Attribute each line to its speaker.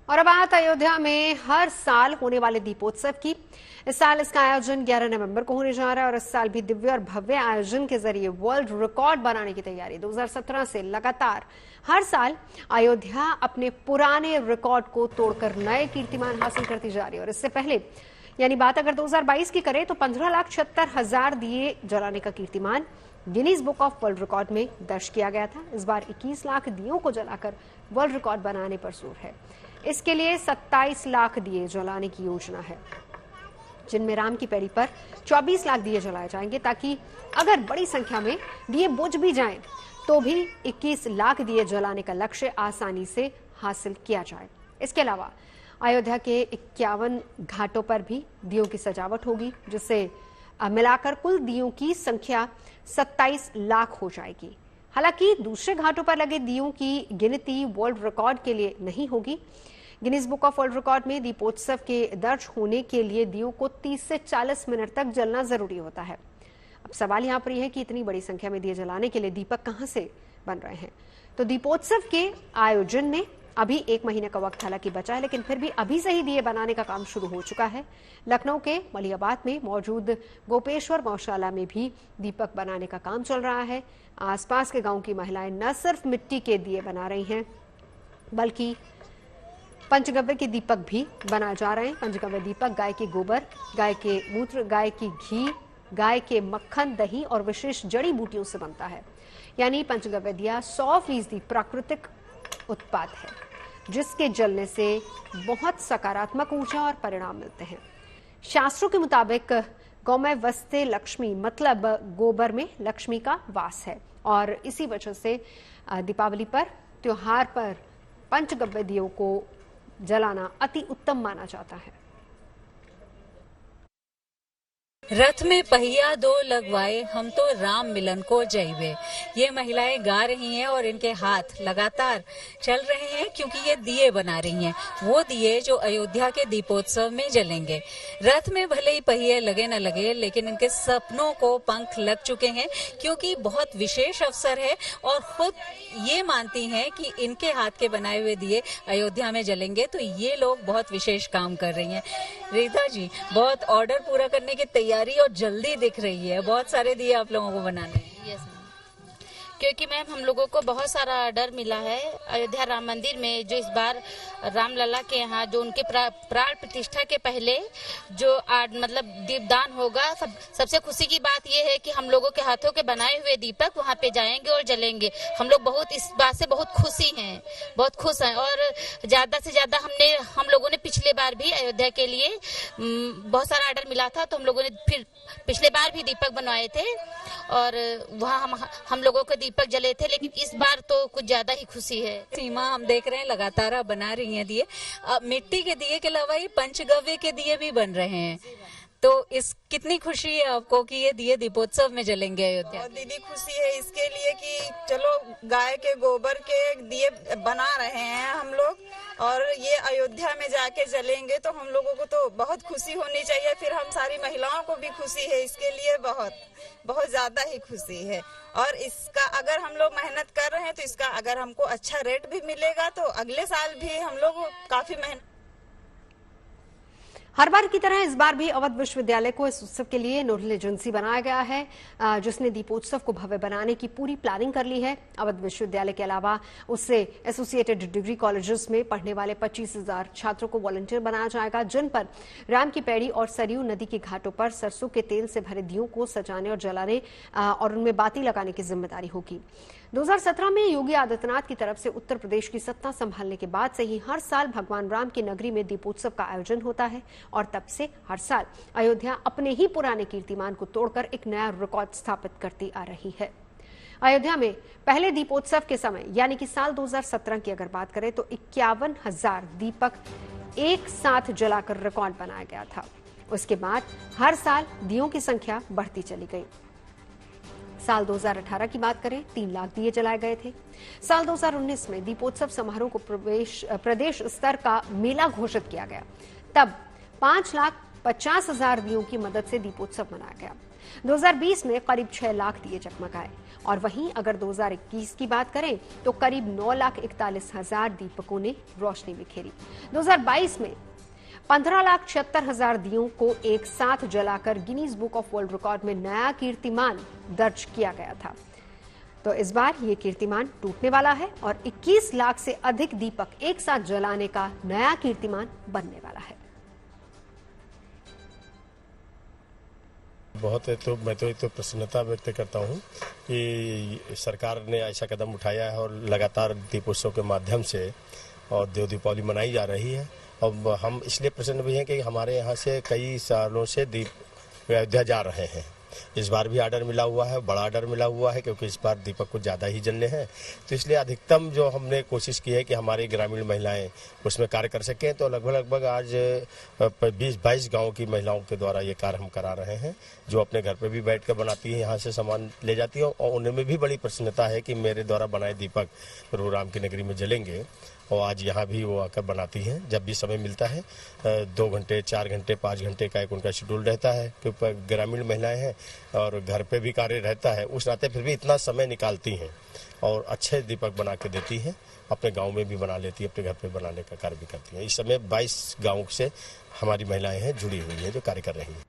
Speaker 1: और अब बात अयोध्या में हर साल होने वाले दीपोत्सव की। इस साल इसका आयोजन 11 नवंबर को होने जा रहा है और इस साल भी दिव्य और भव्य आयोजन के जरिए वर्ल्ड रिकॉर्ड बनाने की तैयारी 2017 से लगातार हर साल अयोध्या अपने पुराने रिकॉर्ड को तोड़कर नए कीर्तिमान हासिल करती जा रही है। और इससे पहले यानी बात अगर 2022 की करें तो 15,76,000 दिए जलाने का कीर्तिमान Guinness book of world record में दर्ज किया गया था। इस बार 21 लाख दियों को जलाकर वर्ल्ड रिकॉर्ड बनाने पर जोर है। इसके लिए 27 लाख दिए जलाने की योजना है, जिनमें राम की पैड़ी पर 24 लाख दिए जलाए जाएंगे, ताकि अगर बड़ी संख्या में दिए बुझ भी जाएं तो भी 21 लाख दिए जलाने का लक्ष्य आसानी से हासिल किया जाए। इसके अलावा अयोध्या के 51 घाटों पर भी दियों की सजावट होगी, जिससे मिलाकर कुल दियों की संख्या 27 लाख हो जाएगी। हालांकि दूसरे घाटों पर लगे दियों की गिनती वर्ल्ड रिकॉर्ड के लिए नहीं होगी। Guinness book of world record में दीपोत्सव के दर्ज होने के लिए दियों को 30 से 40 मिनट तक जलना जरूरी होता है। अब सवाल यहाँ पर यह है कि इतनी बड़ी संख्या में दिए जलाने के लिए दीपक कहां से बन रहे हैं। तो दीपोत्सव के आयोजन में अभी 1 महीने का वक्त हालांकि बचा है, लेकिन फिर भी अभी से ही दिए बनाने का काम शुरू हो चुका है। लखनऊ के मलियाबाद में मौजूद गोपेश्वर गौशाला में भी दीपक बनाने का काम चल रहा है। आसपास के गांव की महिलाएं न सिर्फ मिट्टी के दिए बना रही हैं, बल्कि पंचगव्य के दीपक भी बनाए जा रहे हैं। पंचगव्य दीपक गाय के गोबर, गाय के मूत्र, गाय की घी, गाय के मक्खन, दही और विशेष जड़ी बूटियों से बनता है। यानी पंचगव्य दिया 100% प्राकृतिक उत्पाद है, जिसके जलने से बहुत सकारात्मक ऊर्जा और परिणाम मिलते हैं। शास्त्रों के मुताबिक गौमय वस्ते लक्ष्मी, मतलब गोबर में लक्ष्मी का वास है और इसी वजह से दीपावली पर, त्योहार पर पंचगव्य दियों को जलाना अति उत्तम माना जाता है।
Speaker 2: रथ में पहिया दो लगवाए, हम तो राम मिलन को जइबे। ये महिलाएं गा रही हैं और इनके हाथ लगातार चल रहे हैं, क्योंकि ये दिए बना रही हैं, वो दिए जो अयोध्या के दीपोत्सव में जलेंगे। रथ में भले ही पहिए लगे न लगे, लेकिन इनके सपनों को पंख लग चुके हैं, क्योंकि बहुत विशेष अवसर है और खुद ये मानती हैं कि इनके हाथ के बनाए हुए दिए अयोध्या में जलेंगे, तो ये लोग बहुत विशेष काम कर रही हैं। रीता जी, बहुत ऑर्डर पूरा करने की तैयारी और जल्दी दिख रही है, बहुत सारे दिए आप लोगों को बनाने हैं।
Speaker 3: यस मैम, क्योंकि मैम हम लोगों को बहुत सारा ऑर्डर मिला है अयोध्या राम मंदिर में, जो इस बार रामलला के यहाँ जो उनके प्राण प्रतिष्ठा के पहले जो मतलब दीपदान होगा। सबसे खुशी की बात यह है कि हम लोगों के हाथों के बनाए हुए दीपक वहाँ पे जाएंगे और जलेंगे। हम लोग बहुत इस बात से बहुत खुशी हैं, बहुत खुश हैं। और ज्यादा से ज्यादा हम लोगों ने पिछले बार भी अयोध्या के लिए बहुत सारा ऑर्डर मिला था, तो हम लोगों ने फिर पिछले बार भी दीपक बनवाए थे और वहाँ हम लोगों के दीपक जले थे, लेकिन इस बार तो कुछ ज्यादा ही खुशी है।
Speaker 2: सीमा, हम देख रहे हैं लगातार आप बना रही हैं दिए। मिट्टी के दिए के अलावा ये पंचगव्य के दिए भी बन रहे हैं, तो इस कितनी खुशी है आपको कि ये दिए दीपोत्सव में जलेंगे अयोध्या?
Speaker 4: दीदी खुशी है इसके लिए कि चलो गाय के गोबर के दिए बना रहे हैं हम लोग, और ये अयोध्या में जाके जलेंगे, तो हम लोगों को तो बहुत खुशी होनी चाहिए। फिर हम सारी महिलाओं को भी खुशी है, इसके लिए बहुत बहुत ज्यादा ही खुशी है। और इसका अगर हम लोग मेहनत कर रहे हैं तो इसका अगर हमको अच्छा रेट भी मिलेगा तो अगले साल भी हम लोग काफी मेहनत।
Speaker 1: हर बार की तरह इस बार भी अवध विश्वविद्यालय को इस उत्सव के लिए नोडल एजेंसी बनाया गया है, जिसने दीपोत्सव को भव्य बनाने की पूरी प्लानिंग कर ली है। अवध विश्वविद्यालय के अलावा उससे एसोसिएटेड डिग्री कॉलेजेस में पढ़ने वाले 25,000 छात्रों को वॉलंटियर बनाया जाएगा, जिन पर राम की पैड़ी और सरयू नदी के घाटों पर सरसों के तेल से भरे दियों को सजाने और जलाने और उनमें बाती लगाने की जिम्मेदारी होगी। 2017 में योगी आदित्यनाथ की तरफ से उत्तर प्रदेश की सत्ता संभालने के बाद से ही हर साल भगवान राम की नगरी में दीपोत्सव का आयोजन होता है और तब से हर साल अयोध्या अपने ही पुराने कीर्तिमान को तोड़कर एक नया रिकॉर्ड स्थापित करती आ रही है। अयोध्या में पहले दीपोत्सव के समय यानी कि साल 2017 की अगर बात करें तो 51,000 दीपक एक साथ जलाकर रिकॉर्ड बनाया गया था। उसके बाद हर साल दियों की संख्या बढ़ती चली गई। साल 2018 की बात करें 3 लाख दिए जलाए गए थे। साल 2019 में दीपोत्सव समारोह को प्रदेश स्तर का मेला घोषित किया गया, तब 5,50,000 दियों की मदद से दीपोत्सव मनाया गया। 2020 में करीब 6 लाख दिए जगमगाए और वहीं अगर 2021 की बात करें तो करीब 9,41,000 दीपकों ने रोशनी बिखेरी। 2022 में 15,76,000 दियों को एक साथ जलाकर Guinness book of world record में नया कीर्तिमान दर्ज किया गया था। तो इस बार ये कीर्तिमान टूटने वाला है और 21 लाख से अधिक दीपक एक साथ जलाने का नया कीर्तिमान बनने वाला है।
Speaker 5: बहुत है तो मैं तो प्रसन्नता व्यक्त करता हूँ कि सरकार ने ऐसा कदम उठाया है और लगातार दीपोत्सव के माध्यम से और देव दीपावली मनाई जा रही है। अब हम इसलिए प्रसन्न भी हैं कि हमारे यहाँ से कई सालों से दीप अयोध्या जा रहे हैं। इस बार भी ऑर्डर मिला हुआ है, बड़ा ऑर्डर मिला हुआ है, क्योंकि इस बार दीपक कुछ ज़्यादा ही जलने हैं। तो इसलिए अधिकतम जो हमने कोशिश की है कि हमारी ग्रामीण महिलाएं उसमें कार्य कर सकें। तो लगभग आज 20-22 गाँव की महिलाओं के द्वारा ये कार्य हम करा रहे हैं, जो अपने घर पर भी बैठ कर बनाती हैं, यहाँ से सामान ले जाती हैं और उनमें भी बड़ी प्रसन्नता है कि मेरे द्वारा बनाए दीपक प्रभु राम की नगरी में जलेंगे। और आज यहाँ भी वो आकर बनाती हैं। जब भी समय मिलता है 2 घंटे, 4 घंटे, 5 घंटे का एक उनका शेड्यूल रहता है, क्योंकि ग्रामीण महिलाएं हैं और घर पे भी कार्य रहता है। उस नाते फिर भी इतना समय निकालती हैं और अच्छे दीपक बना के देती हैं। अपने गांव में भी बना लेती है, अपने घर पे बनाने का कार्य भी करती हैं। इस समय 22 गाँव से हमारी महिलाएं हैं जुड़ी हुई हैं जो कार्य कर रही हैं।